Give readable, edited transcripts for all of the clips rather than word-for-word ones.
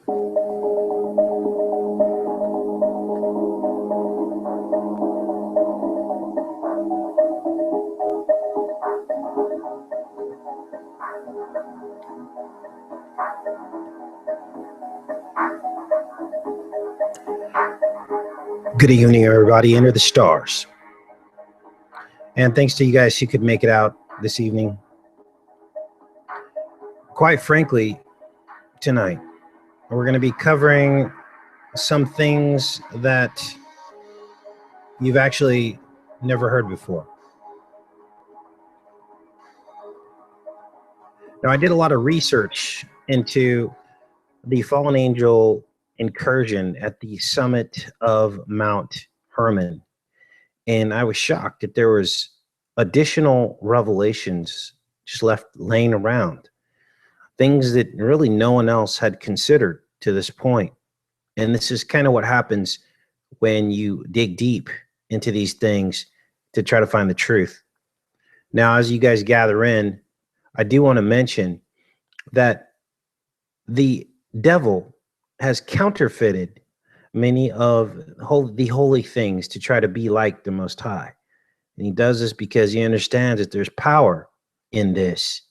Good evening, everybody. Enter the stars. And thanks to you guys who could make it out this evening. Quite frankly, tonight, we're going to be covering some things that you've actually never heard before. Now, I did a lot of research into the fallen angel incursion at the summit of Mount Hermon. And I was shocked that there was additional revelations just left laying around, things that really no one else had considered to this point. And this is kind of what happens when you dig deep into these things to try to find the truth. Now, as you guys gather in, I do want to mention that the devil has counterfeited many of the holy things to try to be like the Most High. And he does this because he understands that there's power in this,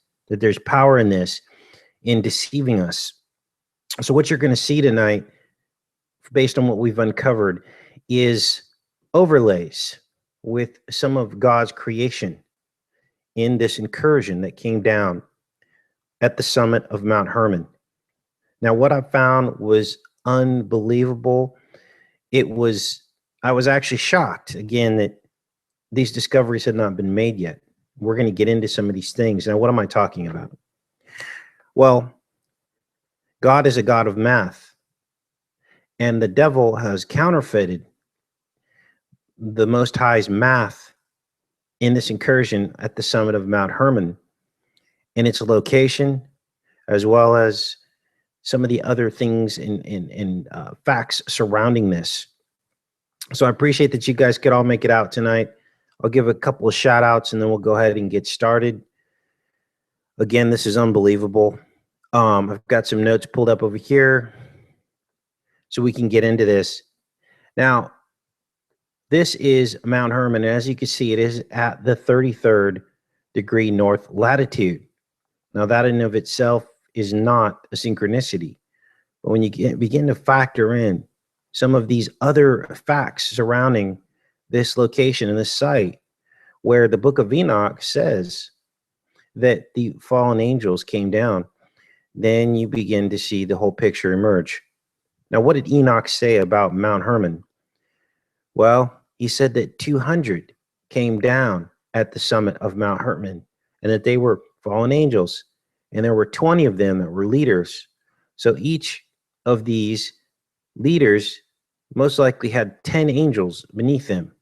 in deceiving us. So what you're going to see tonight, based on what we've uncovered, is overlays with some of God's creation in this incursion that came down at the summit of Mount Hermon. Now, what I found was unbelievable. I was actually shocked, again, that these discoveries had not been made yet. We're going to get into some of these things. Now, what am I talking about? Well, God is a God of math, and the devil has counterfeited the Most High's math in this incursion at the summit of Mount Hermon, in its location, as well as some of the other things and facts surrounding this. So I appreciate that you guys could all make it out tonight. I'll give a couple of shout outs and then we'll go ahead and get started. Again, this is unbelievable. I've got some notes pulled up over here so we can get into this. Now, this is Mount Hermon, and as you can see, it is at the 33rd degree north latitude. Now, that in of itself is not a synchronicity. But when you begin to factor in some of these other facts surrounding this location and this site, where the book of Enoch says that the fallen angels came down, then you begin to see the whole picture emerge. Now, what did Enoch say about Mount Hermon? Well, he said that 200 came down at the summit of Mount Hermon and that they were fallen angels. And there were 20 of them that were leaders. So each of these leaders most likely had 10 angels beneath them.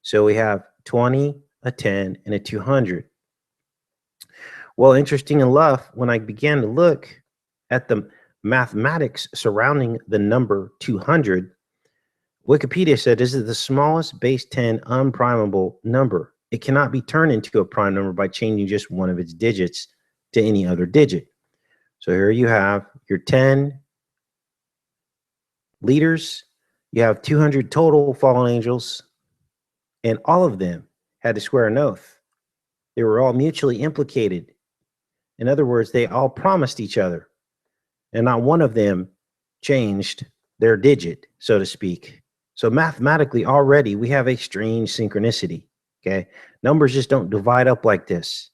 So we have 20, a 10, and a 200. Well, interesting enough, when I began to look at the mathematics surrounding the number 200, Wikipedia said this is the smallest base 10 unprimable number. It cannot be turned into a prime number by changing just one of its digits to any other digit. So here you have your 10 leaders, you have 200 total fallen angels, and all of them had to swear an oath. They were all mutually implicated. In other words, they all promised each other, and not one of them changed their digit, so to speak. So mathematically already we have a strange synchronicity, okay? Numbers just don't divide up like this.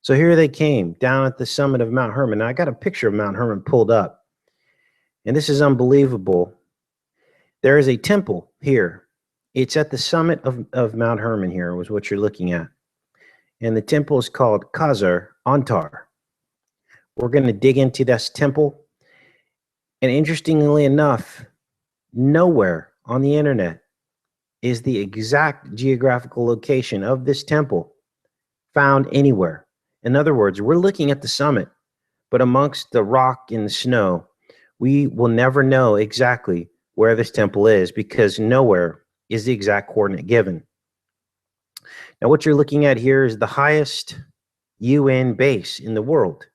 So here they came down at the summit of Mount Hermon. Now, I got a picture of Mount Hermon pulled up, and this is unbelievable. There is a temple here. It's at the summit of Mount Hermon here, was what you're looking at. And the temple is called Khazar Antar. We're going to dig into this temple. And interestingly enough, nowhere on the internet is the exact geographical location of this temple found anywhere. In other words, we're looking at the summit, but amongst the rock and the snow, we will never know exactly where this temple is because nowhere is the exact coordinate given. Now, what you're looking at here is the highest UN base in the world.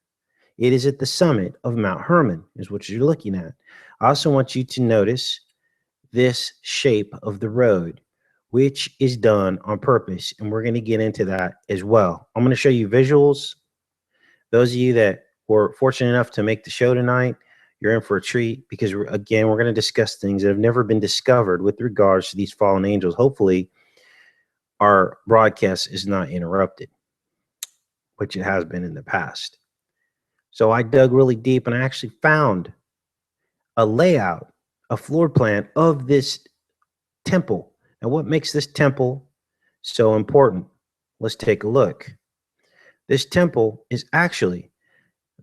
It is at the summit of Mount Hermon, is what you're looking at. I also want you to notice this shape of the road, which is done on purpose. And we're going to get into that as well. I'm going to show you visuals. Those of you that were fortunate enough to make the show tonight, you're in for a treat, because again, we're going to discuss things that have never been discovered with regards to these fallen angels. Hopefully our broadcast is not interrupted, which it has been in the past. So I dug really deep and I actually found a layout, a floor plan of this temple. And what makes this temple so important? Let's take a look. This temple is actually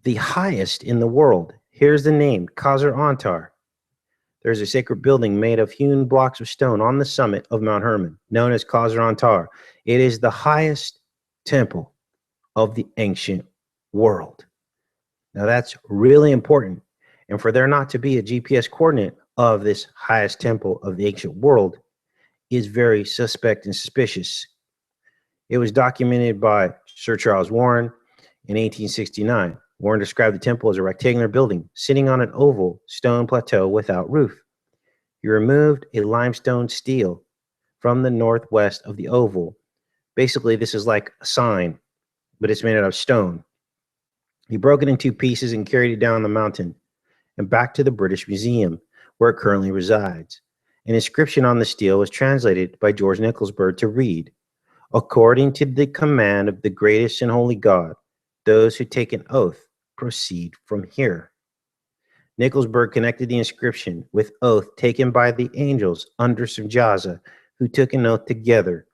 the highest in the world. Here's the name, Khazar Antar. There's a sacred building made of hewn blocks of stone on the summit of Mount Hermon, known as Khazar Antar. It is the highest temple of the ancient world. Now that's really important. And for there not to be a GPS coordinate of this highest temple of the ancient world is very suspect and suspicious. It was documented by Sir Charles Warren in 1869. Warren described the temple as a rectangular building sitting on an oval stone plateau without roof. He removed a limestone stele from the northwest of the oval. Basically, this is like a sign, but it's made out of stone. He broke it in two pieces and carried it down the mountain and back to the British Museum, where it currently resides. An inscription on the stele was translated by George Nicholsburg to read, "According to the command of the greatest and holy God, those who take an oath proceed from here." Nicholsburg connected the inscription with oath taken by the angels under Sanjaza, who took an oath together,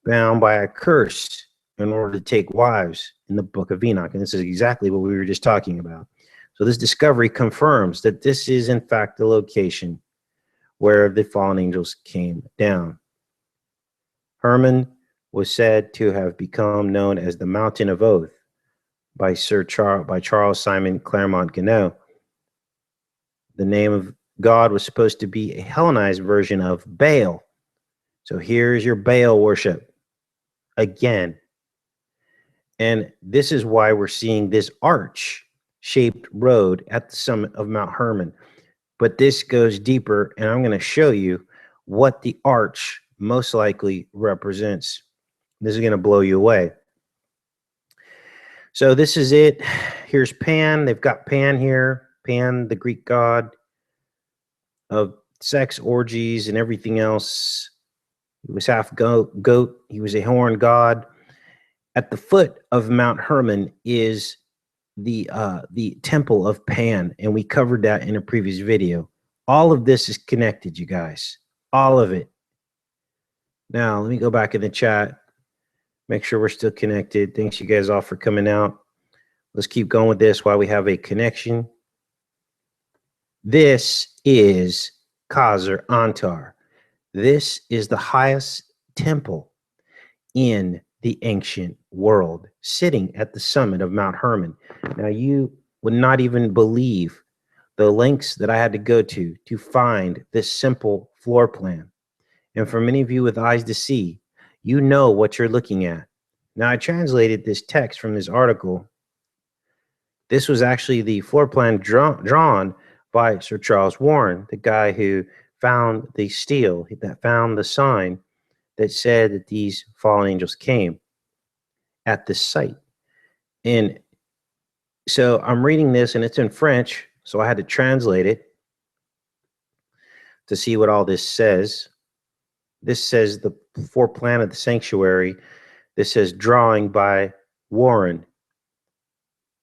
bound by a curse in order to take wives in the book of Enoch. And this is exactly what we were just talking about. So this discovery confirms that this is in fact the location where the fallen angels came down. Hermon was said to have become known as the Mountain of Oath by Charles Simon Claremont Ganneau. The name of God was supposed to be a Hellenized version of Baal. So here's your Baal worship again. And this is why we're seeing this arch-shaped road at the summit of Mount Hermon. But this goes deeper, and I'm going to show you what the arch most likely represents. This is going to blow you away. So this is it. Here's Pan. They've got Pan here. Pan, the Greek god of sex, orgies, and everything else. He was half goat. He was a horned god. At the foot of Mount Hermon is the temple of Pan, and we covered that in a previous video. All of this is connected, you guys. All of it. Now, let me go back in the chat. Make sure we're still connected. Thanks you guys all for coming out. Let's keep going with this while we have a connection. This is Khazar Antar. This is the highest temple in the ancient world, sitting at the summit of Mount Hermon. Now, you would not even believe the lengths that I had to go to find this simple floor plan. And for many of you with eyes to see, you know what you're looking at. Now, I translated this text from this article. This was actually the floor plan drawn by Sir Charles Warren, the guy who found the stele, that found the sign that said that these fallen angels came at this site. And so I'm reading this, and it's in French, so I had to translate it to see what all this says. This says the floor plan of the sanctuary. This says drawing by Warren.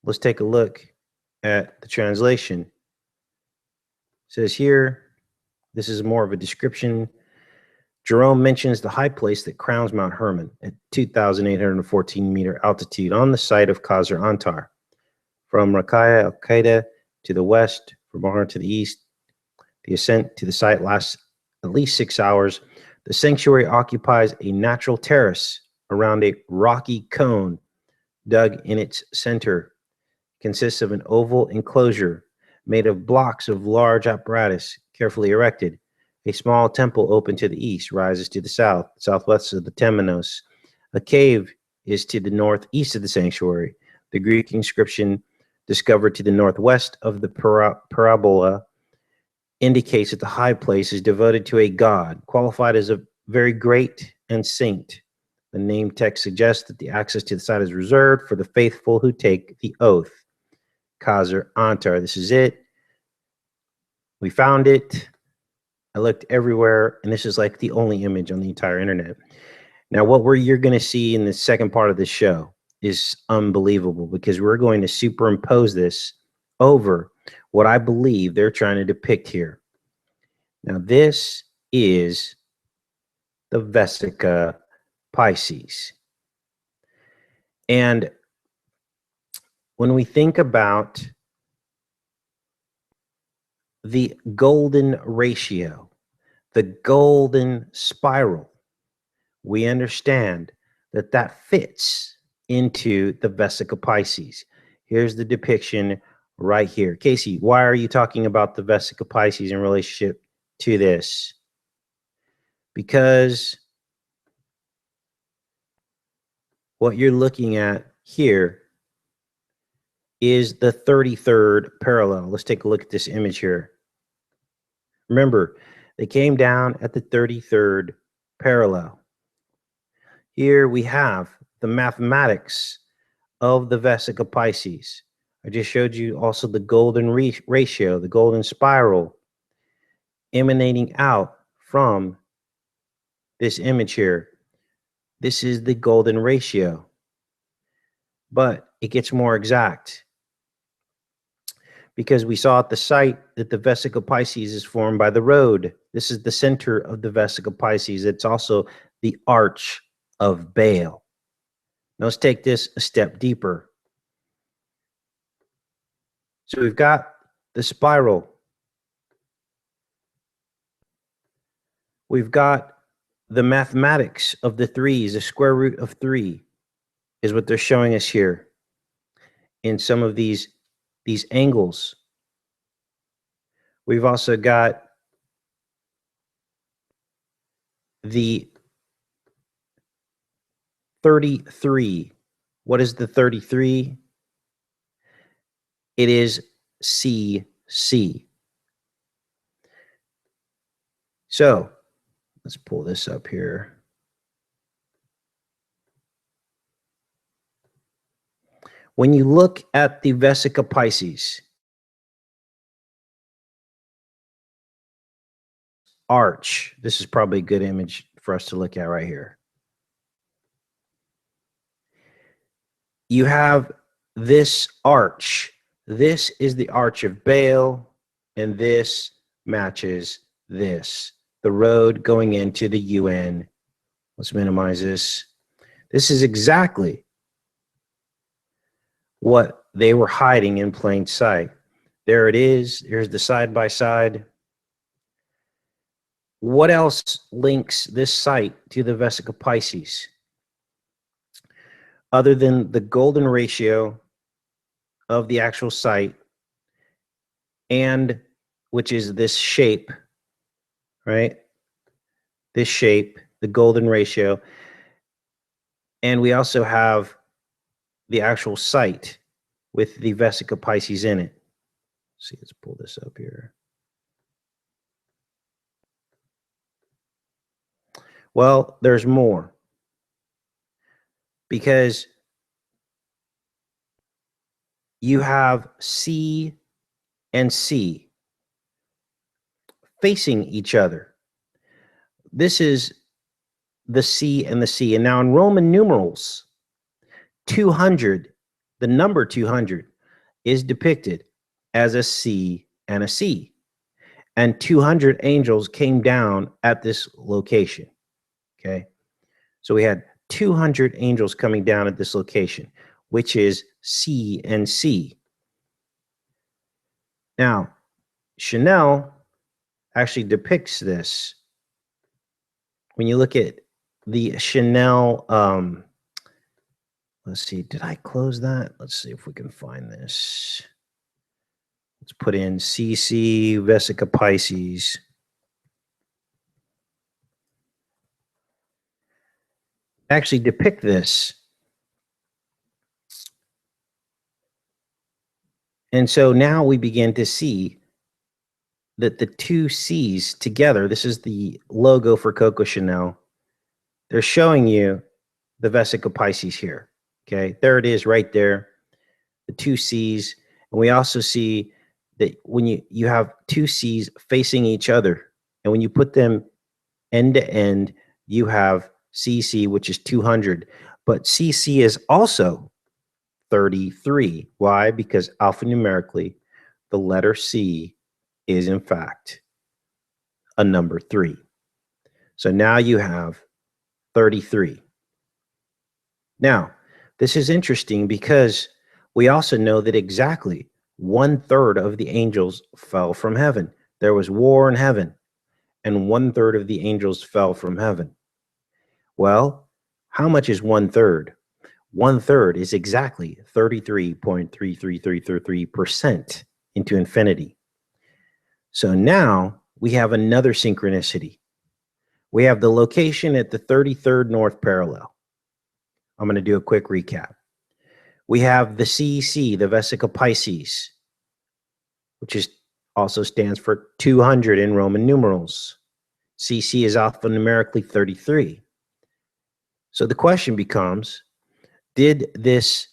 Let's take a look at the translation. It says here, this is more of a description. Jerome mentions the high place that crowns Mount Hermon at 2,814 meter altitude on the site of Khazar Antar. From Rakaya al-Qaeda to the west, from Bahar to the east, the ascent to the site lasts at least 6 hours. The sanctuary occupies a natural terrace around a rocky cone dug in its center. It consists of an oval enclosure made of blocks of large apparatus carefully erected. A small temple open to the east rises to the southwest of the temenos. A cave is to the northeast of the sanctuary. The Greek inscription discovered to the northwest of the parabola, indicates that the high place is devoted to a god, qualified as a very great and saint. The name text suggests that the access to the site is reserved for the faithful who take the oath. Khazar Antar. This is it. We found it. I looked everywhere, and this is like the only image on the entire internet. Now, what you're going to see in the second part of the show is unbelievable, because we're going to superimpose this over what I believe they're trying to depict here. Now, this is the Vesica Pisces. And when we think about the golden ratio, the golden spiral, we understand that that fits into the Vesica Pisces. Here's the depiction right here. Casey, why are you talking about the Vesica Pisces in relationship to this? Because what you're looking at here is the 33rd parallel. Let's take a look at this image here. Remember, they came down at the 33rd parallel. Here we have the mathematics of the Vesica Pisces. I just showed you also the golden ratio, the golden spiral emanating out from this image here. This is the golden ratio, but it gets more exact, because we saw at the site that the Vesica Pisces is formed by the road. This is the center of the Vesica Pisces. It's also the arch of Baal. Now let's take this a step deeper. So we've got the spiral. We've got the mathematics of the threes. The square root of 3 is what they're showing us here in some of these angles. We've also got the 33. What is the 33? It is CC. So let's pull this up here. When you look at the Vesica Pisces arch, this is probably a good image for us to look at right here. You have this arch. This is the arch of Baal, and this matches this, the road going into the UN. Let's minimize this. This is exactly what they were hiding in plain sight. There it is. Here's the side by side. What else links this site to the Vesica Pisces other than the golden ratio of the actual site, and which is this shape, right? This shape, the golden ratio. And we also have the actual site with the Vesica Pisces in it. Let's see, let's pull this up here. Well, there's more, because you have C and C facing each other. This is the C and the C. And now in Roman numerals, 200, the number 200 is depicted as a C and a C. And 200 angels came down at this location. Okay. So we had 200 angels coming down at this location, which is C and C. Now, Chanel actually depicts this. When you look at the Chanel, let's see, did I close that? Let's see if we can find this. Let's put in CC Vesica Pisces. Actually depict this. And so now we begin to see that the two C's together, this is the logo for Coco Chanel. They're showing you the Vesica Pisces here. Okay, there it is right there, the two C's. And we also see that when you have two C's facing each other, and when you put them end to end, you have CC, which is 200. But CC is also 33. Why? Because alphanumerically, the letter C is in fact a number 3. So now you have 33. Now, this is interesting because we also know that exactly 1/3 of the angels fell from heaven. There was war in heaven, and 1/3 of the angels fell from heaven. Well, how much is 1/3? 1/3 is exactly 33.33333% into infinity. So now we have another synchronicity. We have the location at the 33rd north parallel. I'm going to do a quick recap. We have the CC, the Vesica Pisces, which is also stands for 200 in Roman numerals. CC is alphanumerically 33. So the question becomes, is this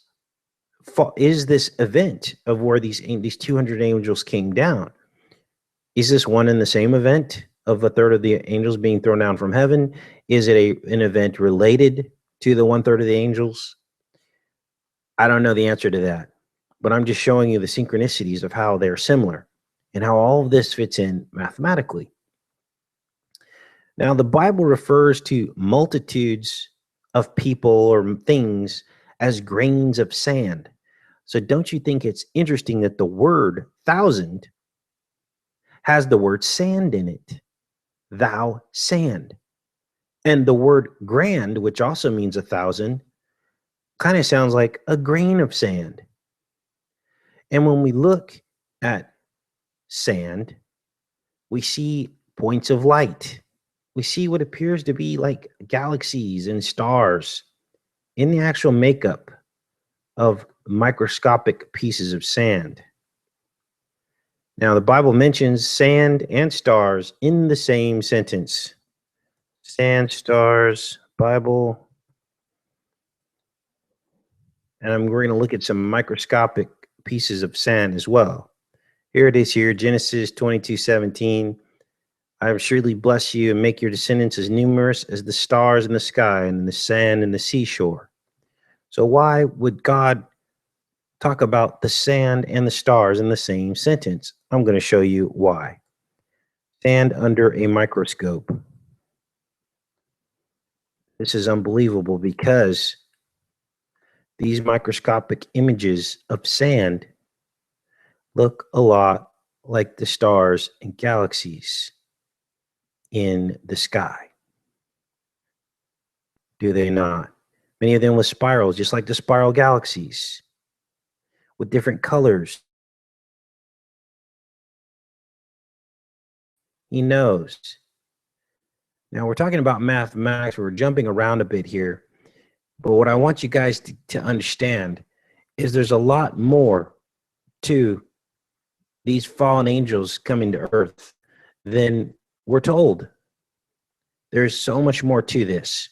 event of where these 200 angels came down, is this one and the same event of 1/3 of the angels being thrown down from heaven? Is it an event related to the 1/3 of the angels? I don't know the answer to that, but I'm just showing you the synchronicities of how they're similar and how all of this fits in mathematically. Now, the Bible refers to multitudes of people or things as grains of sand. So don't you think it's interesting that the word thousand has the word sand in it? Thou sand. And the word grand, which also means 1,000, kind of sounds like a grain of sand. And when we look at sand, we see points of light. We see what appears to be like galaxies and stars in the actual makeup of microscopic pieces of sand. Now, the Bible mentions sand and stars in the same sentence. Sand, stars, Bible. And we're going to look at some microscopic pieces of sand as well. Here it is here, Genesis 22:17. I will surely bless you and make your descendants as numerous as the stars in the sky and the sand and the seashore. So why would God talk about the sand and the stars in the same sentence? I'm going to show you why. Sand under a microscope. This is unbelievable because these microscopic images of sand look a lot like the stars and galaxies in the sky. Do they not? Many of them with spirals, just like the spiral galaxies, with different colors. He knows. Now we're talking about mathematics. We're jumping around a bit here. But what I want you guys to understand is there's a lot more to these fallen angels coming to earth than we're told. There's so much more to this.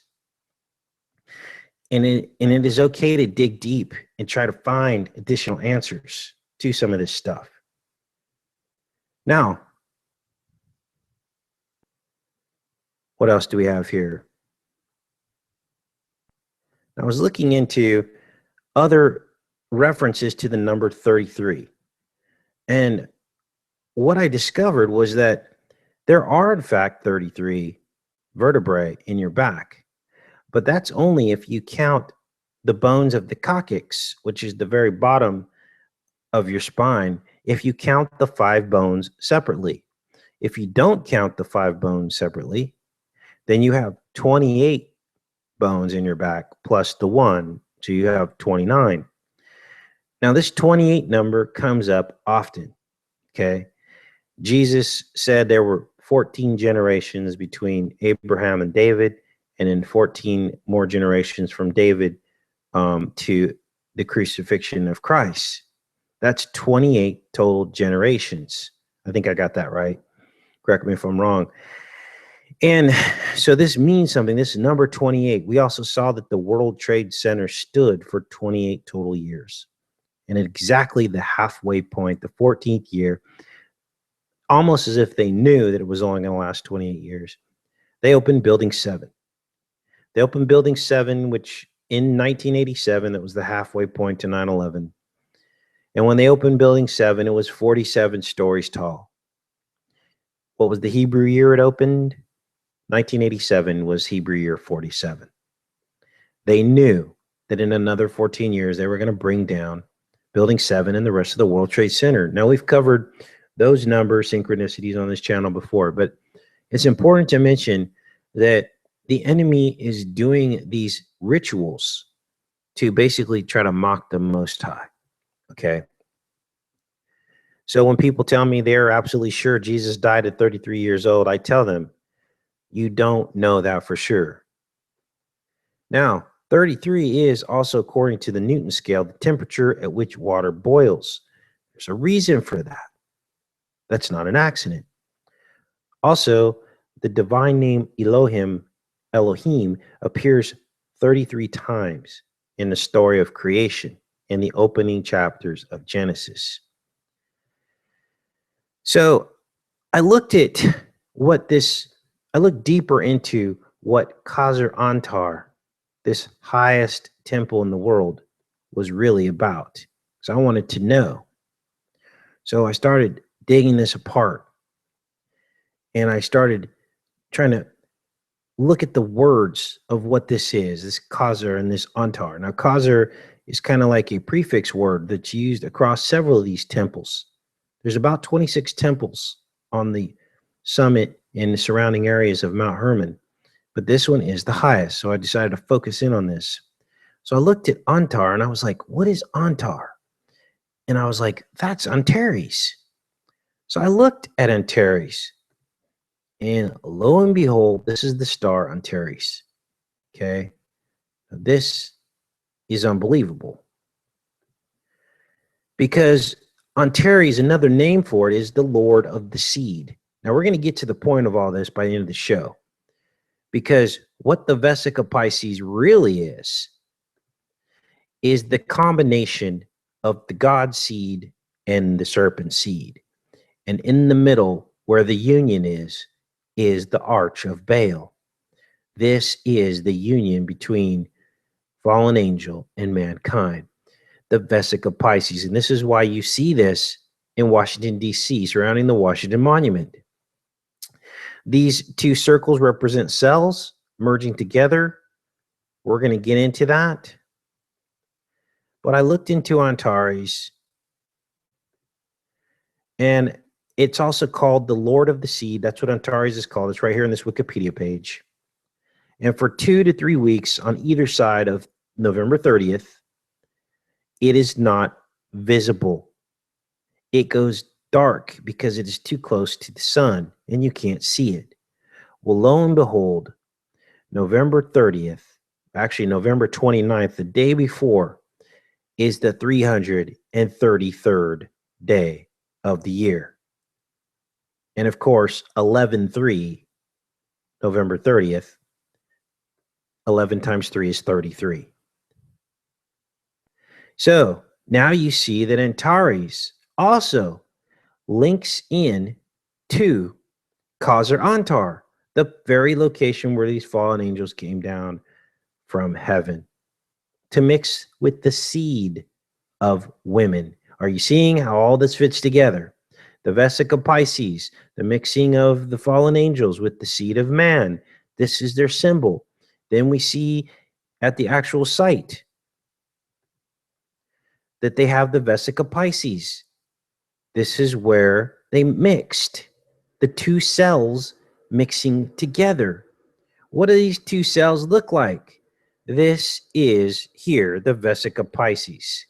And it is okay to dig deep and try to find additional answers to some of this stuff. Now, what else do we have here? I was looking into other references to the number 33. And what I discovered was that there are, in fact, 33 vertebrae in your back. But that's only if you count the bones of the coccyx, which is the very bottom of your spine, if you count the 5 bones separately. If you don't count the 5 bones separately, then you have 28 bones in your back plus the 1, so you have 29. Now, this 28 number comes up often, okay? Jesus said there were 14 generations between Abraham and David, and then 14 more generations from David to the crucifixion of Christ. That's 28 total generations. I think I got that right. Correct me if I'm wrong. And so this means something. This is number 28. We also saw that the World Trade Center stood for 28 total years. And at exactly the halfway point, the 14th year, almost as if they knew that it was only going to last 28 years, they opened Building 7. They opened Building 7, which in 1987, that was the halfway point to 9/11. And when they opened Building 7, it was 47 stories tall. What was the Hebrew year it opened? 1987 was Hebrew year 47. They knew that in another 14 years, they were going to bring down Building 7 and the rest of the World Trade Center. Now, we've covered those number synchronicities on this channel before, but it's important to mention that the enemy is doing these rituals to basically try to mock the Most High. Okay. So when people tell me they're absolutely sure Jesus died at 33 years old, I tell them, you don't know that for sure. Now, 33 is also, according to the Newton scale, the temperature at which water boils. There's a reason for that. That's not an accident. Also, the divine name Elohim appears 33 times in the story of creation in the opening chapters of Genesis. So I looked deeper into what Khazar-Antar, this highest temple in the world, was really about. So I wanted to know. So I started digging this apart, and I started trying to look at the words of what this is, this Khazar and this Antar. Now, Khazar is kind of like a prefix word that's used across several of these temples. There's about 26 temples on the summit in the surrounding areas of Mount Hermon, but this one is the highest. So I decided to focus in on this. So I looked at Antar and I was like, what is Antar? And I was like, that's Antares. So I looked at Antares, and lo and behold, this is the star Antares. Okay. This is unbelievable, because Antares, another name for it, is the Lord of the Seed. Now, we're going to get to the point of all this by the end of the show, because what the Vesica Pisces really is the combination of the God seed and the serpent seed. And in the middle, where the union is the arch of Baal. This is the union between fallen angel and mankind, the Vesica Pisces. And this is why you see this in Washington, D.C., surrounding the Washington Monument. These two circles represent cells merging together. We're going to get into that. But I looked into Antares, and it's also called the Lord of the Seed. That's what Antares is called. It's right here on this Wikipedia page. And for 2 to 3 weeks on either side of November 30th, it is not visible. It goes dark because it is too close to the sun and you can't see it. Well, lo and behold, November 30th, actually November 29th, the day before, is the 333rd day of the year. And of course, 11/3, November 30th, 11 times 3 is 33. So now you see that Antares also links in to Khazar-Antar, the very location where these fallen angels came down from heaven to mix with the seed of women. Are you seeing how all this fits together? The Vesica Pisces, the mixing of the fallen angels with the seed of man. This is their symbol. Then we see at the actual site that they have the Vesica Pisces. This is where they mixed the two cells mixing together. What do these two cells look like? This is here, the Vesica Pisces.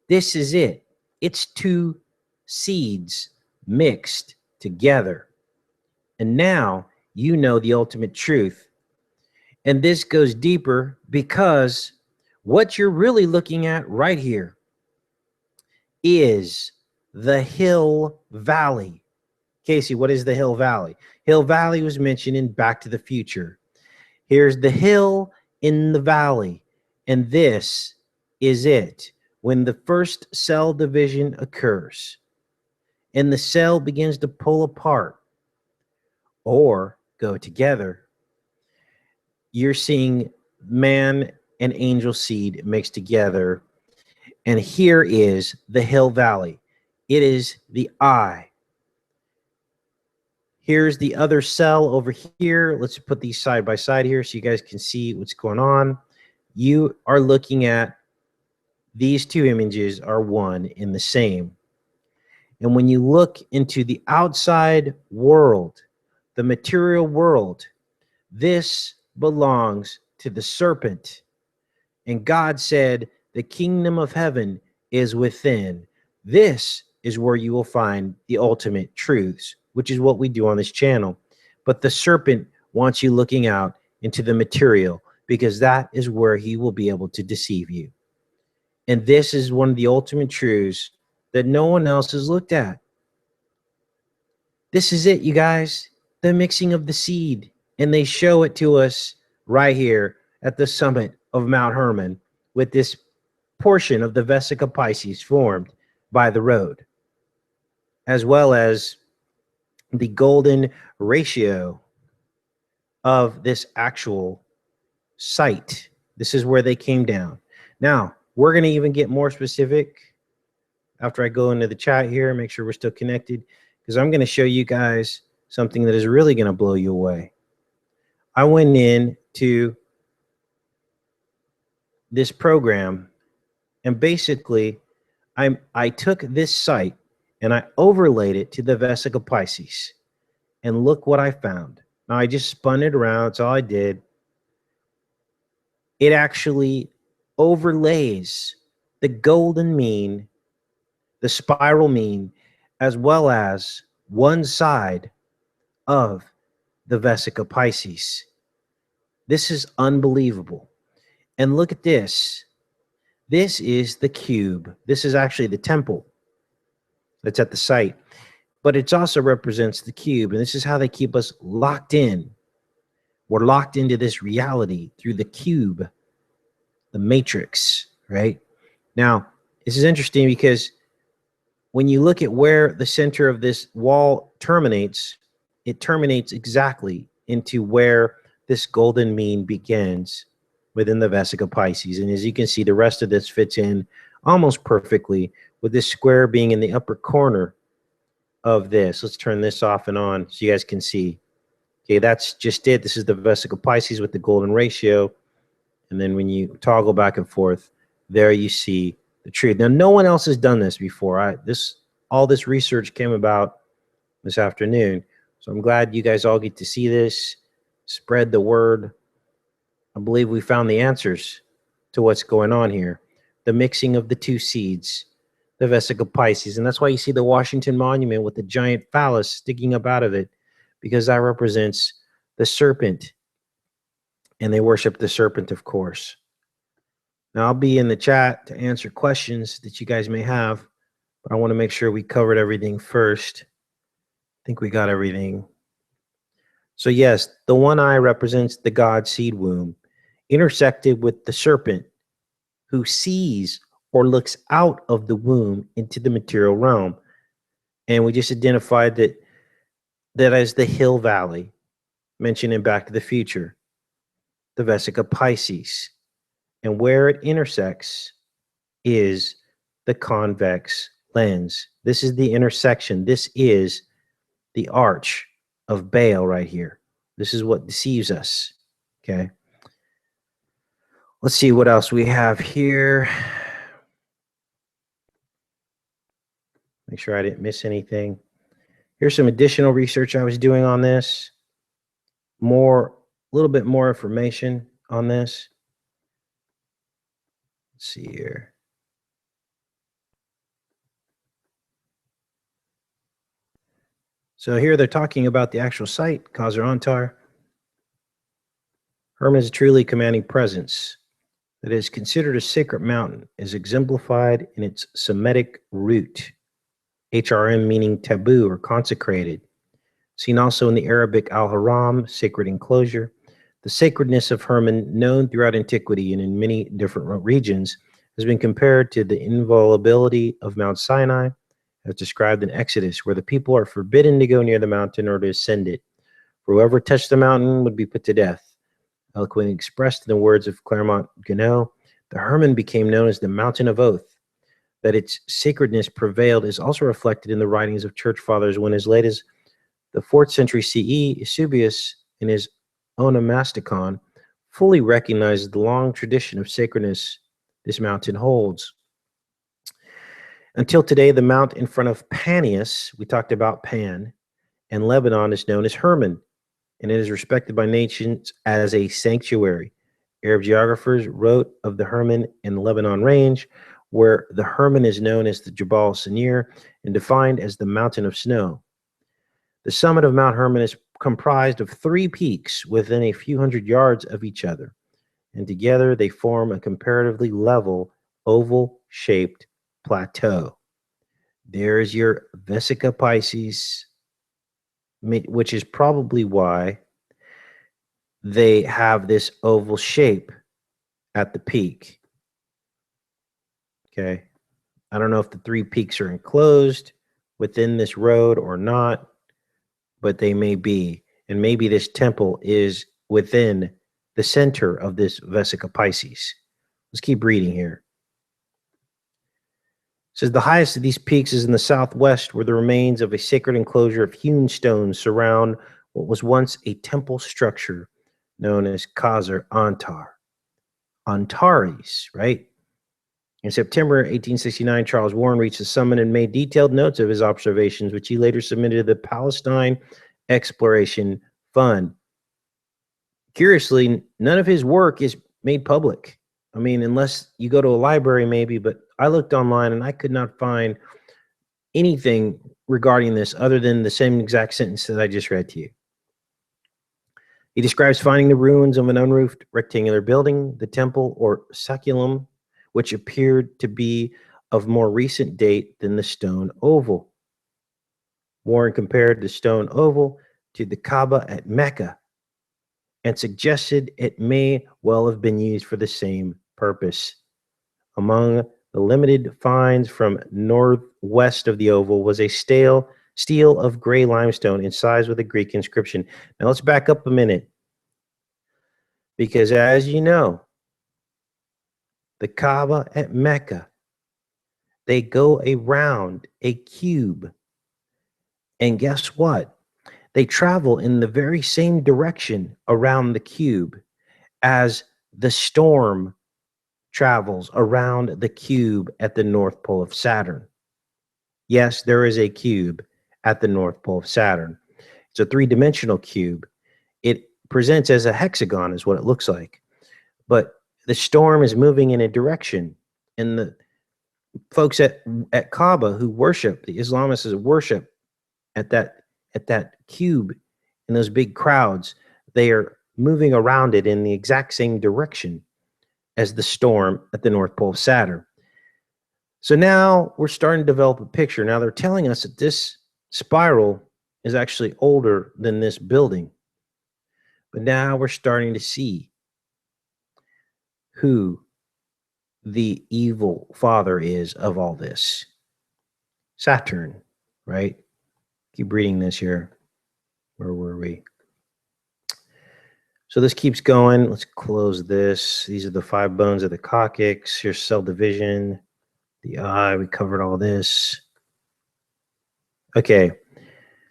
This is it. It's two seeds mixed together. And now you know the ultimate truth. And this goes deeper because what you're really looking at right here is the Hill Valley. Casey, what is the Hill Valley? Hill Valley was mentioned in Back to the Future. Here's the hill in the valley, and this is it. When the first cell division occurs and the cell begins to pull apart or go together, you're seeing man and angel seed mixed together. And here is the Hill Valley. It is the eye. Here's the other cell over here. Let's put these side by side here so you guys can see what's going on. You are looking at these two images are one in the same. And when you look into the outside world, the material world, this belongs to the serpent. And God said, the kingdom of heaven is within. This is where you will find the ultimate truths, which is what we do on this channel. But the serpent wants you looking out into the material because that is where he will be able to deceive you. And this is one of the ultimate truths that no one else has looked at. This is it, you guys, the mixing of the seed. And they show it to us right here at the summit of Mount Hermon with this portion of the Vesica Piscis formed by the road, as well as the golden ratio of this actual site. This is where they came down. Now, we're going to even get more specific after I go into the chat here, make sure we're still connected, because I'm going to show you guys something that is really going to blow you away. I went in to this program, and basically I took this site and I overlaid it to the Vesica Piscis, and look what I found. Now I just spun it around. That's all I did. It actually overlays the golden mean, the spiral mean, as well as one side of the Vesica Piscis. This is unbelievable. And look at this. This is the cube. This is actually the temple that's at the site, but it also represents the cube. And this is how they keep us locked in. We're locked into this reality through the cube, the matrix, right? Now, this is interesting because when you look at where the center of this wall terminates, it terminates exactly into where this golden mean begins within the Vesica Piscis. And as you can see, the rest of this fits in almost perfectly, with this square being in the upper corner of this. Let's turn this off and on so you guys can see. Okay, that's just it. This is the Vesica Piscis with the golden ratio. And then when you toggle back and forth, there you see the truth. Now, no one else has done this before. All this research came about this afternoon. So I'm glad you guys all get to see this. Spread the word. I believe we found the answers to what's going on here. The mixing of the two seeds, the Vesica Piscis. And that's why you see the Washington Monument with the giant phallus sticking up out of it, because that represents the serpent. And they worship the serpent, of course. Now, I'll be in the chat to answer questions that you guys may have, but I want to make sure we covered everything first. I think we got everything. So yes, the one eye represents the God seed womb, intersected with the serpent who sees or looks out of the womb into the material realm. And we just identified that as the Hill Valley, mentioned in Back to the Future, the Vesica Piscis. And where it intersects is the convex lens. This is the intersection. This is the arch of Baal right here. This is what deceives us. Okay. Let's see what else we have here. Make sure I didn't miss anything. Here's some additional research I was doing on this. A little bit more information on this. Let's see here. So here they're talking about the actual site, Khazar Antar. Hermon is a truly commanding presence. that is considered a sacred mountain is exemplified in its Semitic root, HRM meaning taboo or consecrated, seen also in the Arabic al-Haram, sacred enclosure. The sacredness of Hermon, known throughout antiquity and in many different regions, has been compared to the inviolability of Mount Sinai, as described in Exodus, where the people are forbidden to go near the mountain or to ascend it. For whoever touched the mountain would be put to death. Eloquently expressed in the words of Claremont Ganneau, the Hermon became known as the Mountain of Oath. That its sacredness prevailed is also reflected in the writings of church fathers when, as late as the 4th century CE, Eusebius, in his Onomasticon, fully recognizes the long tradition of sacredness this mountain holds. Until today, the mount in front of Panias, we talked about Pan, and Lebanon is known as Hermon, and it is respected by nations as a sanctuary. Arab geographers wrote of the Hermon and Lebanon range, where the Hermon is known as the Jabal Sinir and defined as the mountain of snow. The summit of Mount Hermon is comprised of 3 peaks within a few hundred yards of each other, and together they form a comparatively level, oval-shaped plateau. There's your Vesica Pisces, which is probably why they have this oval shape at the peak. Okay. I don't know if the 3 peaks are enclosed within this road or not, but they may be. And maybe this temple is within the center of this Vesica Pisces. Let's keep reading here. It says the highest of these peaks is in the southwest, where the remains of a sacred enclosure of hewn stones surround what was once a temple structure known as Khazar Antar. Antares, right? In September 1869, Charles Warren reached the summit and made detailed notes of his observations, which he later submitted to the Palestine Exploration Fund. Curiously, none of his work is made public. I mean, unless you go to a library maybe, but I looked online and I could not find anything regarding this other than the same exact sentence that I just read to you. He describes finding the ruins of an unroofed rectangular building, the temple or saculum, which appeared to be of more recent date than the stone oval. Warren compared the stone oval to the Kaaba at Mecca and suggested it may well have been used for the same purpose. Among the limited finds from northwest of the oval was a stele of gray limestone incised with a Greek inscription. Now let's back up a minute, because as you know, the Kaaba at Mecca, they go around a cube. And guess what? They travel in the very same direction around the cube as the storm travels around the cube at the North Pole of Saturn. Yes, there is a cube at the North Pole of Saturn. It's a 3-dimensional cube. It presents as a hexagon is what it looks like. But the storm is moving in a direction, and the folks at Kaaba who worship, the Islamists worship at that cube in those big crowds, they are moving around it in the exact same direction as the storm at the North Pole of Saturn. So now we're starting to develop a picture. Now they're telling us that this spiral is actually older than this building. But now we're starting to see who the evil father is of all this. Saturn, right? Keep reading this here. Where were we? So this keeps going. Let's close this. These are the 5 bones of the coccyx. Here's cell division, the eye. We covered all this. Okay.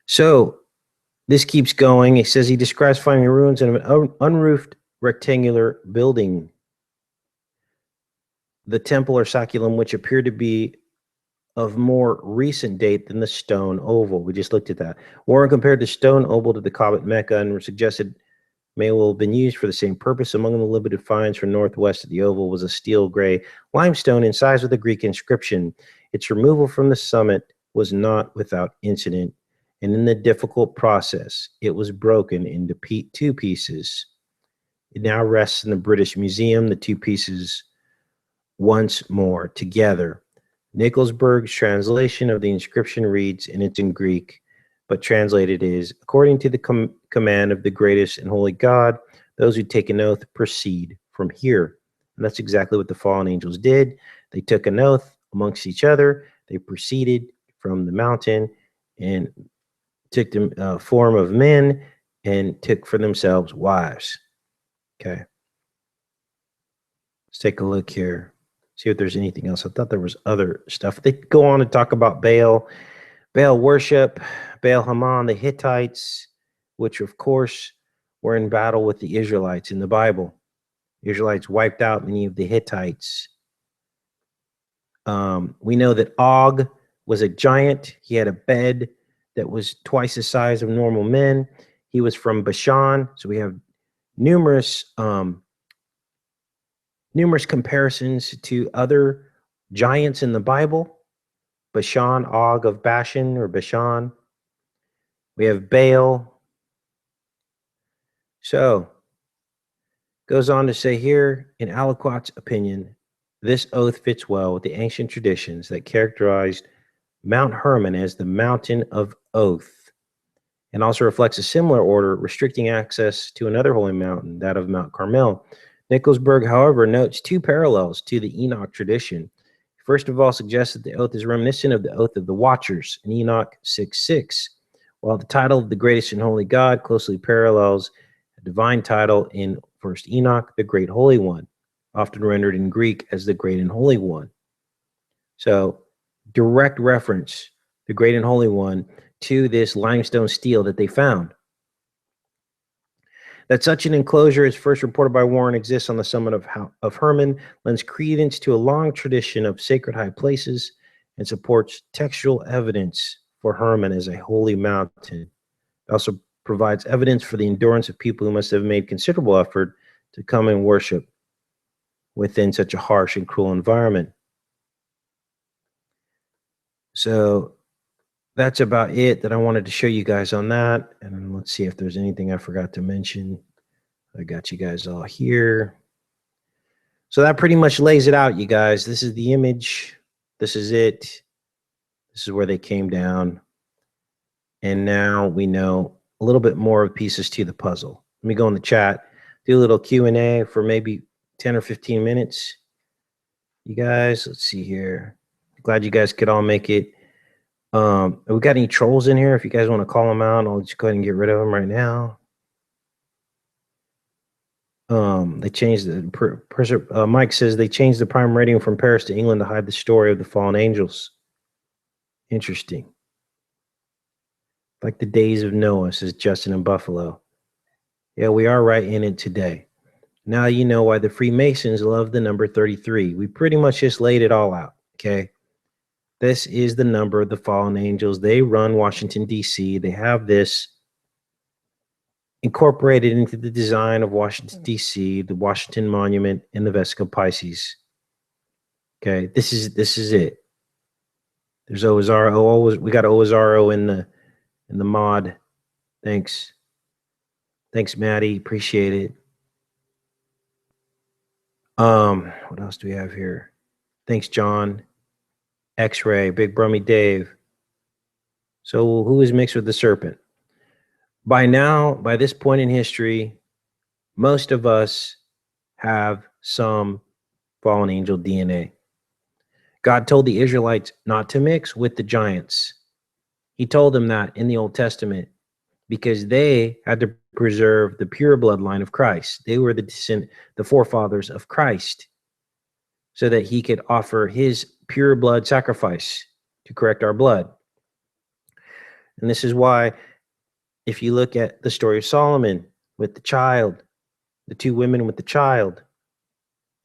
So this keeps going. It says he describes finding the ruins of an unroofed rectangular building, the temple or saculum, which appeared to be of more recent date than the stone oval. We just looked at that. Warren compared the stone oval to the Kaaba at Mecca and suggested may well have been used for the same purpose. Among the limited finds from northwest of the oval was a steel gray limestone incised with a Greek inscription. Its removal from the summit was not without incident, and in the difficult process, it was broken into 2 pieces. It now rests in the British Museum, the two pieces once more together. Nicolsburg's translation of the inscription reads, and it's in Greek, but translated is, according to the command of the greatest and holy God, those who take an oath proceed from here. And that's exactly what the fallen angels did. They took an oath amongst each other. They proceeded from the mountain and took the form of men and took for themselves wives. Okay. Let's take a look here. See if there's anything else. I thought there was other stuff. They go on to talk about Baal worship, Baal Haman, the Hittites, which of course were in battle with the Israelites in the Bible. The Israelites wiped out many of the Hittites. We know that Og was a giant. He had a bed that was twice the size of normal men. He was from Bashan. So we have numerous comparisons to other giants in the Bible. Bashan, Og of Bashan or Bashan. We have Baal. So, goes on to say here, in Aliquot's opinion, this oath fits well with the ancient traditions that characterized Mount Hermon as the mountain of oath, and also reflects a similar order restricting access to another holy mountain, that of Mount Carmel. Nicolsburg, however, notes two parallels to the Enoch tradition. First of all, suggests that the oath is reminiscent of the oath of the Watchers in Enoch 6:6, while the title of the greatest and holy God closely parallels a divine title in First Enoch, the Great Holy One, often rendered in Greek as the Great and Holy One. So, direct reference, the Great and Holy One, to this limestone stele that they found. That such an enclosure, as first reported by Warren, exists on the summit of Hermon lends credence to a long tradition of sacred high places and supports textual evidence for Hermon as a holy mountain. It also provides evidence for the endurance of people who must have made considerable effort to come and worship within such a harsh and cruel environment. So that's about it that I wanted to show you guys on that. And let's see if there's anything I forgot to mention. I got you guys all here. So that pretty much lays it out, you guys. This is the image. This is it. This is where they came down. And now we know a little bit more of pieces to the puzzle. Let me go in the chat, do a little Q&A for maybe 10 or 15 minutes. You guys, let's see here. Glad you guys could all make it. Have we got any trolls in here? If you guys want to call them out, I'll just go ahead and get rid of them right now. They changed the Mike says they changed the prime rating from Paris to England to hide the story of the fallen angels. Interesting. Like the days of Noah, says Justin in Buffalo. Yeah, we are right in it today. Now you know why the Freemasons love the number 33. We pretty much just laid it all out, okay? This is the number of the fallen angels. They run Washington, D.C. They have this incorporated into the design of Washington, D.C., the Washington Monument, and the Vesica Pisces. Okay, this is it. There's Ozaro. We got Ozaro in the mod. Thanks, Maddie. Appreciate it. What else do we have here? Thanks, John. X-Ray, Big Brummy Dave. So who is mixed with the serpent? By now, by this point in history, most of us have some fallen angel DNA. God told the Israelites not to mix with the giants. He told them that in the Old Testament because they had to preserve the pure bloodline of Christ. They were the forefathers of Christ, so that he could offer his pure blood sacrifice to correct our blood. And this is why, if you look at the story of Solomon with the child, the two women with the child,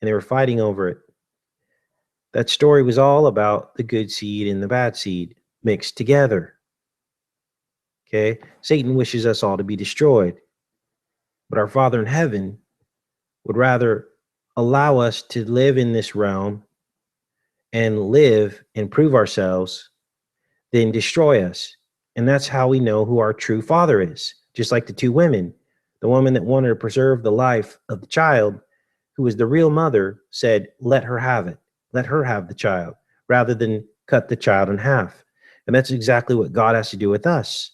and they were fighting over it, that story was all about the good seed and the bad seed mixed together. Okay? Satan wishes us all to be destroyed, but our Father in heaven would rather allow us to live in this realm and live and prove ourselves than destroy us. And that's how we know who our true Father is. Just like the two women, The woman that wanted to preserve the life of the child, who was the real mother, said, let her have it. Let her have the child, rather than cut the child in half. And that's exactly what God has to do with us.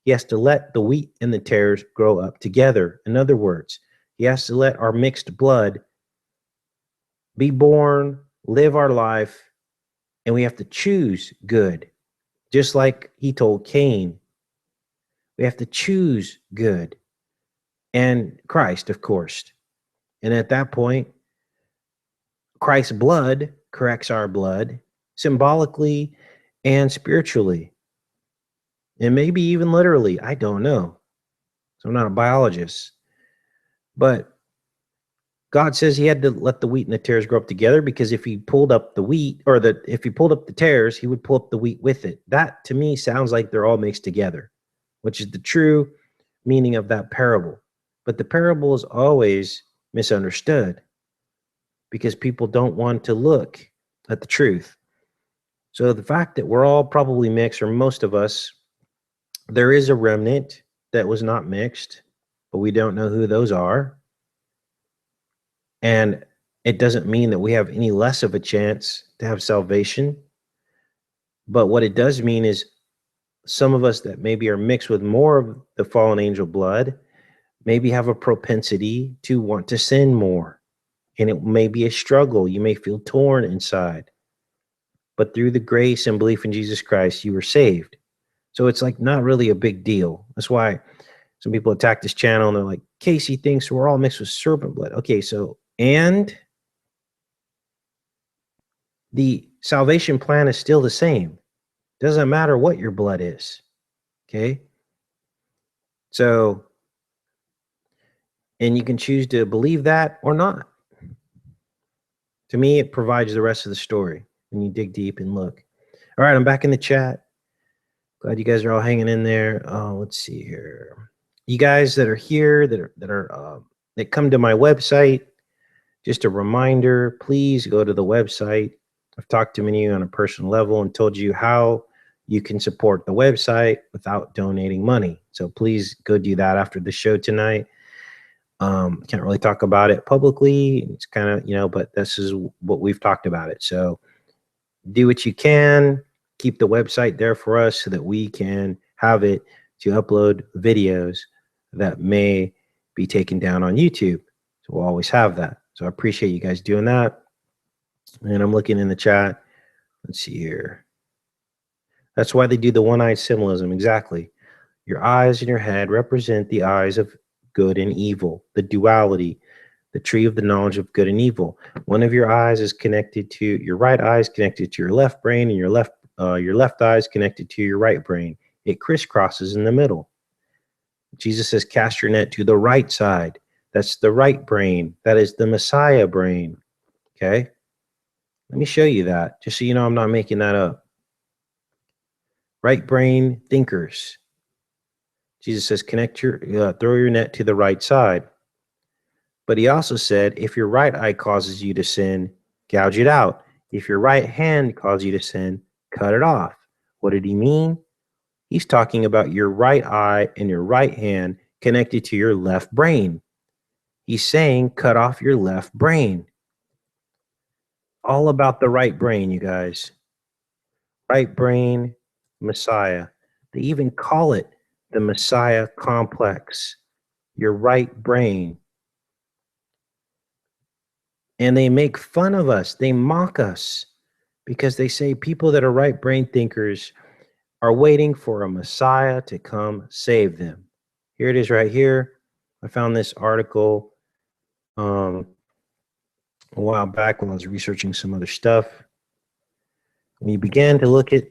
He has to let the wheat and the tares grow up together. In other words, he has to let our mixed blood be born, live our life, and we have to choose good. Just like he told Cain, we have to choose good and Christ, of course. And at that point, Christ's blood corrects our blood symbolically and spiritually, and maybe even literally. I don't know. So I'm not a biologist. But God says he had to let the wheat and the tares grow up together, because if he pulled up the wheat, or if he pulled up the tares, he would pull up the wheat with it. That to me sounds like they're all mixed together, which is the true meaning of that parable. But the parable is always misunderstood because people don't want to look at the truth. So the fact that we're all probably mixed, or most of us, there is a remnant that was not mixed, but we don't know who those are. And it doesn't mean that we have any less of a chance to have salvation. But what it does mean is some of us that maybe are mixed with more of the fallen angel blood maybe have a propensity to want to sin more. And it may be a struggle. You may feel torn inside. But through the grace and belief in Jesus Christ, you were saved. So it's like not really a big deal. That's why some people attack this channel and they're like, Casey thinks we're all mixed with serpent blood. Okay, so, and the salvation plan is still the same. Doesn't matter what your blood is. Okay. So, and you can choose to believe that or not. To me, it provides the rest of the story when you dig deep and look. All right, I'm back in the chat. Glad you guys are all hanging in there. Let's see here. You guys that are here, that come to my website, just a reminder, please go to the website. I've talked to many of you on a personal level and told you how you can support the website without donating money. So please go do that after the show tonight. Can't really talk about it publicly. It's kind of, but this is what we've talked about it. So do what you can. Keep the website there for us so that we can have it to upload videos that may be taken down on YouTube. So we'll always have that. So I appreciate you guys doing that. And I'm looking in the chat. Let's see here. That's why they do the one-eyed symbolism. Exactly. Your eyes and your head represent the eyes of good and evil, the duality, the tree of the knowledge of good and evil. One of your eyes is connected to your right eye, is connected to your left brain, and your left eye is connected to your right brain. It crisscrosses in the middle. Jesus says, cast your net to the right side. That's the right brain. That is the Messiah brain. Okay. Let me show you that, just so you know I'm not making that up. Right brain thinkers. Jesus says, throw your net to the right side. But he also said, if your right eye causes you to sin, gouge it out. If your right hand causes you to sin, cut it off. What did he mean? He's talking about your right eye and your right hand connected to your left brain. He's saying, cut off your left brain. All about the right brain, you guys. Right brain, Messiah. They even call it the Messiah complex. Your right brain. And they make fun of us. They mock us because they say people that are right brain thinkers are waiting for a Messiah to come save them. Here it is right here. I found this article a while back when I was researching some other stuff. When you began to look at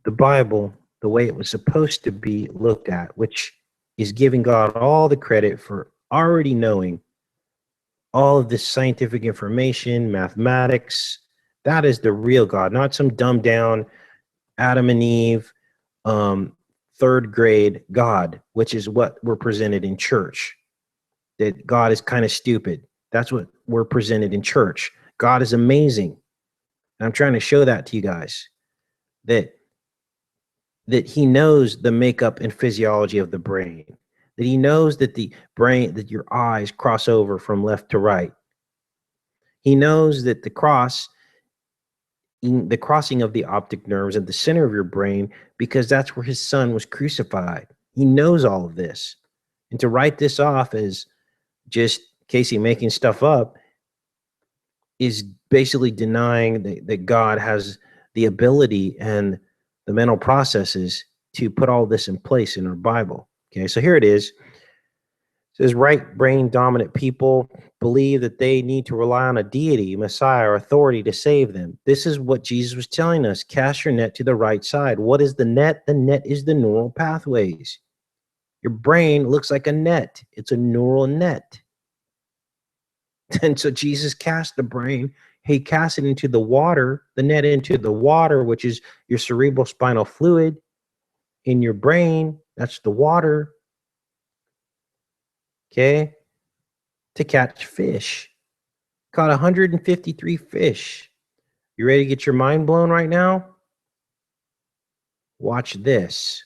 the Bible the way it was supposed to be looked at, which is giving God all the credit for already knowing all of this scientific information, mathematics. That is the real God, not some dumbed down Adam and Eve, third grade God, which is what we're presented in church. That God is kind of stupid. That's what we're presented in church. God is amazing. And I'm trying to show that to you guys, that he knows the makeup and physiology of the brain, that he knows that the brain, that your eyes cross over from left to right. He knows that the crossing of the optic nerves at the center of your brain, because that's where his son was crucified. He knows all of this. And to write this off as just Casey making stuff up is basically denying that God has the ability and the mental processes to put all this in place in our Bible. Okay, so here it is. It says right brain dominant people believe that they need to rely on a deity, Messiah, or authority to save them. This is what Jesus was telling us. Cast your net to the right side. What is the net? The net is the neural pathways. Your brain looks like a net. It's a neural net. And so Jesus cast the brain. He cast it into the water, the net into the water, which is your cerebral spinal fluid in your brain. That's the water. Okay. To catch fish. Caught 153 fish. You ready to get your mind blown right now? Watch this.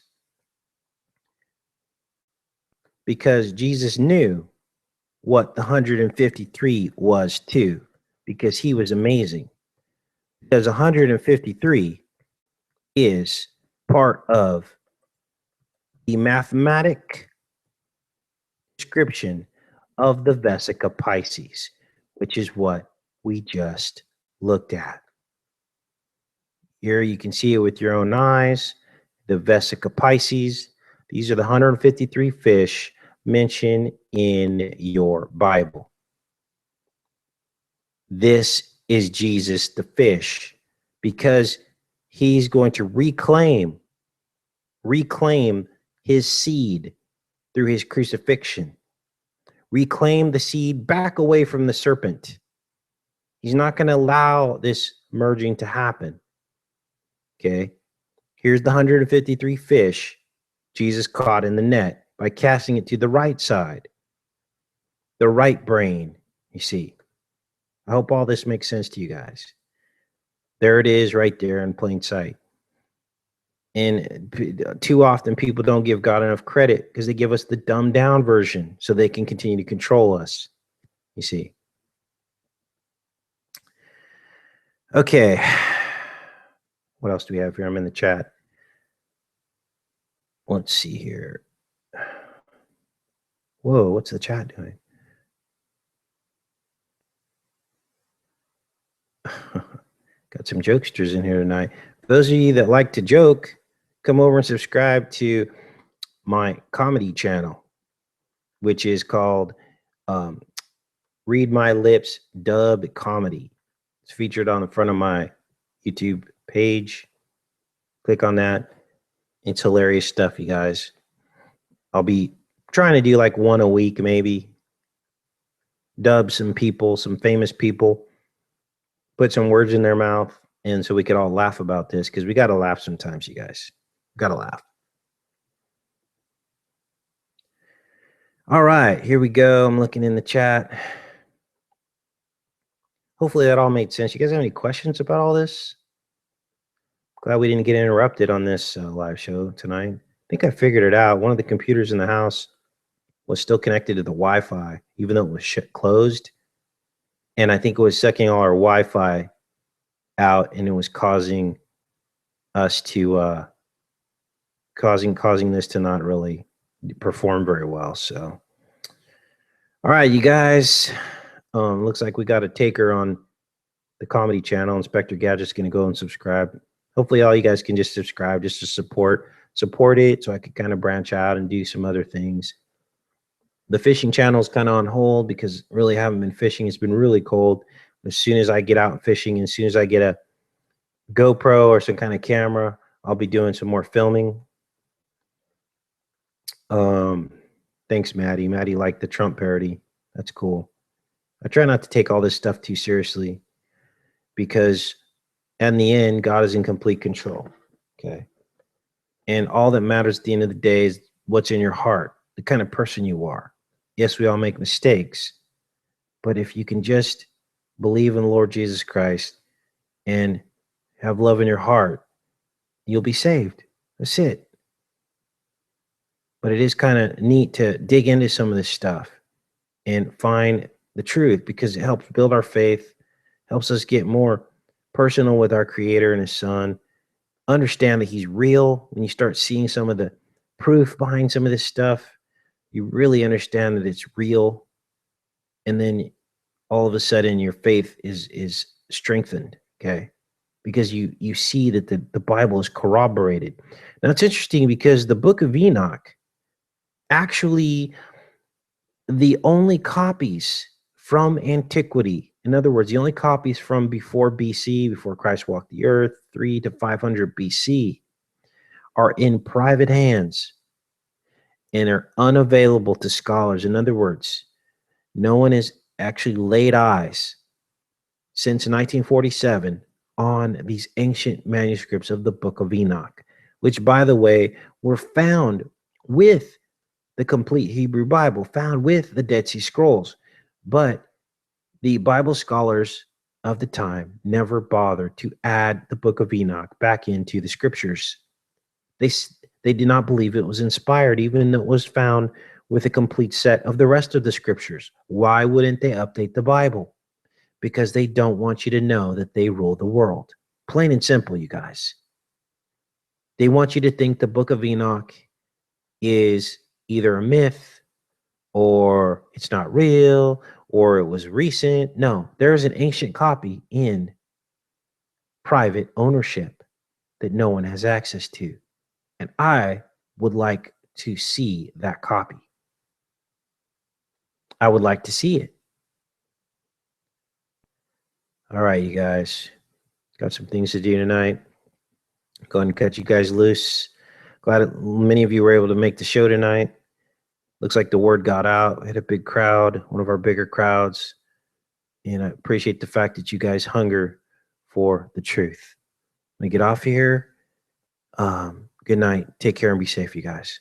Because Jesus knew what the 153 was too, because he was amazing. Because 153 is part of the mathematic description of the Vesica Piscis, which is what we just looked at. Here you can see it with your own eyes, the Vesica Piscis. These are the 153 fish mentioned in your Bible. This is Jesus the fish, because he's going to reclaim his seed through his crucifixion. Reclaim the seed back away from the serpent. He's not going to allow this merging to happen. Okay. Here's the 153 fish Jesus caught in the net by casting it to the right side, the right brain, you see. I hope all this makes sense to you guys. There it is right there in plain sight. And too often people don't give God enough credit because they give us the dumbed down version so they can continue to control us, you see. Okay. What else do we have here? I'm in the chat. Let's see here. Whoa, what's the chat doing? Got some jokesters in here tonight. For those of you that like to joke, come over and subscribe to my comedy channel, which is called Read My Lips Dubbed Comedy. It's featured on the front of my YouTube page. Click on that. It's hilarious stuff, you guys. I'll be trying to do like one a week, maybe. Dub some people, some famous people. Put some words in their mouth. And so we could all laugh about this, because we got to laugh sometimes, you guys. Got to laugh. All right, here we go. I'm looking in the chat. Hopefully that all made sense. You guys have any questions about all this? Glad we didn't get interrupted on this live show tonight. I think I figured it out. One of the computers in the house was still connected to the Wi-Fi, even though it was closed. And I think it was sucking all our Wi-Fi out, and it was causing us to causing this to not really perform very well. So, all right, you guys. Looks like we got a taker on the comedy channel. Inspector Gadget's going to go and subscribe. Hopefully all you guys can just subscribe just to support it, so I could kind of branch out and do some other things. The fishing channel is kind of on hold because really haven't been fishing. It's been really cold. As soon as I get out fishing, and as soon as I get a GoPro or some kind of camera, I'll be doing some more filming. Thanks, Maddie. Maddie liked the Trump parody. That's cool. I try not to take all this stuff too seriously, because in the end, God is in complete control. Okay. And all that matters at the end of the day is what's in your heart, the kind of person you are. Yes, we all make mistakes, but if you can just believe in the Lord Jesus Christ and have love in your heart, you'll be saved. That's it. But it is kind of neat to dig into some of this stuff and find the truth, because it helps build our faith, helps us get more personal with our Creator and His Son, understand that He's real. When you start seeing some of the proof behind some of this stuff, you really understand that it's real. And then all of a sudden your faith is strengthened, okay? Because you see that the Bible is corroborated. Now it's interesting because the book of Enoch, actually the only copies from antiquity, in other words, the only copies from before BC, before Christ walked the earth, 3 to 500 BC, are in private hands and are unavailable to scholars. In other words, no one has actually laid eyes since 1947 on these ancient manuscripts of the book of Enoch, which, by the way, were found with the complete Hebrew Bible, found with the Dead Sea Scrolls. But the Bible scholars of the time never bothered to add the book of Enoch back into the scriptures. They did not believe it was inspired, even though it was found with a complete set of the rest of the scriptures. Why wouldn't they update the Bible? Because they don't want you to know that they rule the world. Plain and simple, you guys. They want you to think the book of Enoch is either a myth, or it's not real, or it was recent. No, there is an ancient copy in private ownership that no one has access to. And I would like to see that copy. I would like to see it. All right, you guys. Got some things to do tonight. Go ahead and cut you guys loose. Glad many of you were able to make the show tonight. Looks like the word got out. We had a big crowd, one of our bigger crowds. And I appreciate the fact that you guys hunger for the truth. Let me get off here. Good night. Take care and be safe, you guys.